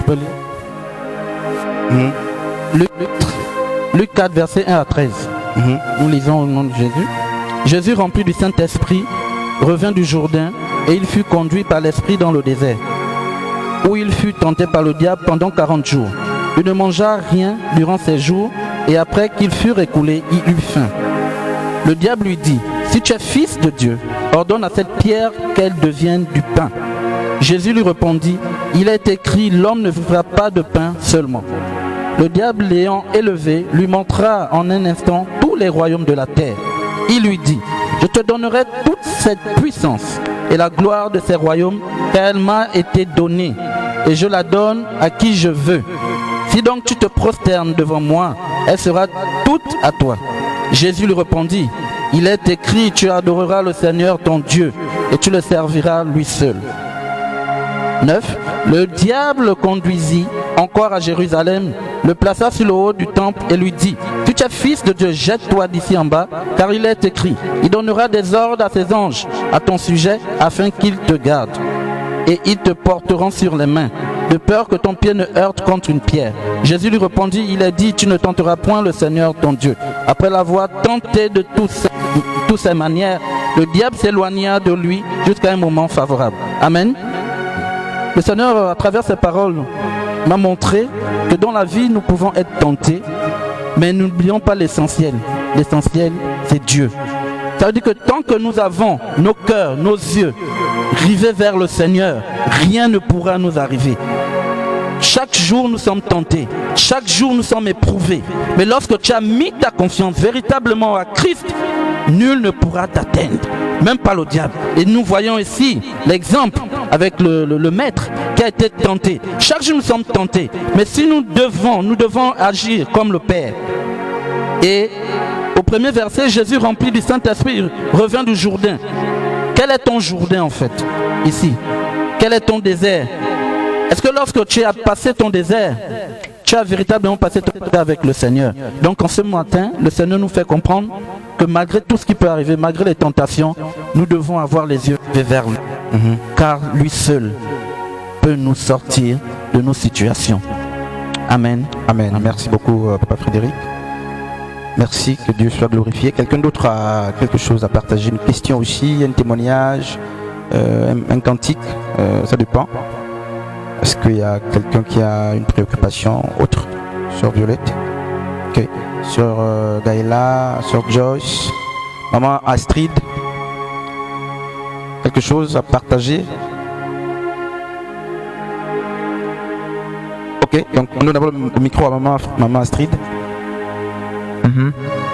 peux lire. Luc 4, versets 1 à 13. Nous lisons au nom de Jésus. Jésus, rempli du Saint-Esprit, revint du Jourdain et il fut conduit par l'Esprit dans le désert, où il fut tenté par le diable pendant 40 jours. Il ne mangea rien durant ces jours et après qu'ils furent écoulés, il eut faim. Le diable lui dit, « Si tu es fils de Dieu, ordonne à cette pierre qu'elle devienne du pain. » Jésus lui répondit, « Il est écrit, l'homme ne vivra pas de pain seulement. » Le diable l'ayant élevé, lui montra en un instant tous les royaumes de la terre. Il lui dit, « Je te donnerai toute cette puissance et la gloire de ces royaumes, car elle m'a été donnée, et je la donne à qui je veux. Si donc tu te prosternes devant moi, elle sera toute à toi. » Jésus lui répondit, « Il est écrit, tu adoreras le Seigneur ton Dieu, et tu le serviras lui seul. » 9. Le diable le conduisit encore à Jérusalem, le plaça sur le haut du temple et lui dit, « Si tu es fils de Dieu, jette-toi d'ici en bas, car il est écrit, il donnera des ordres à ses anges à ton sujet, afin qu'ils te gardent. Et ils te porteront sur les mains, de peur que ton pied ne heurte contre une pierre. » Jésus lui répondit, « Il est dit, tu ne tenteras point le Seigneur ton Dieu. » Après l'avoir tenté de toutes ses manières, le diable s'éloigna de lui jusqu'à un moment favorable. Amen. Le Seigneur, à travers ses paroles, m'a montré que dans la vie, nous pouvons être tentés, mais n'oublions pas l'essentiel. L'essentiel, c'est Dieu. Ça veut dire que tant que nous avons nos cœurs, nos yeux rivés vers le Seigneur, rien ne pourra nous arriver. Chaque jour, nous sommes tentés. Chaque jour, nous sommes éprouvés. Mais lorsque tu as mis ta confiance véritablement à Christ, nul ne pourra t'atteindre, même pas le diable. Et nous voyons ici l'exemple avec le maître qui a été tenté. Chaque jour, nous sommes tentés. Mais si nous devons agir comme le Père. Et au premier verset, Jésus, rempli du Saint-Esprit, revient du Jourdain. Quel est ton Jourdain en fait, ici? Quel est ton désert? Est-ce que lorsque tu as passé ton désert, tu as véritablement passé ton temps avec le Seigneur? Donc en ce matin, le Seigneur nous fait comprendre que malgré tout ce qui peut arriver, malgré les tentations, nous devons avoir les yeux vers lui. Car lui seul peut nous sortir de nos situations. Amen. Amen. Merci beaucoup, Papa Frédéric. Merci, que Dieu soit glorifié. Quelqu'un d'autre a quelque chose à partager, une question aussi, un témoignage, un cantique, ça dépend. Est-ce qu'il y a quelqu'un qui a une préoccupation autre? Sœur Violette? Ok. Sœur Gaëla, Sœur Joyce, Maman Astrid? Quelque chose à partager? Ok, donc on donne d'abord le micro à Maman Astrid.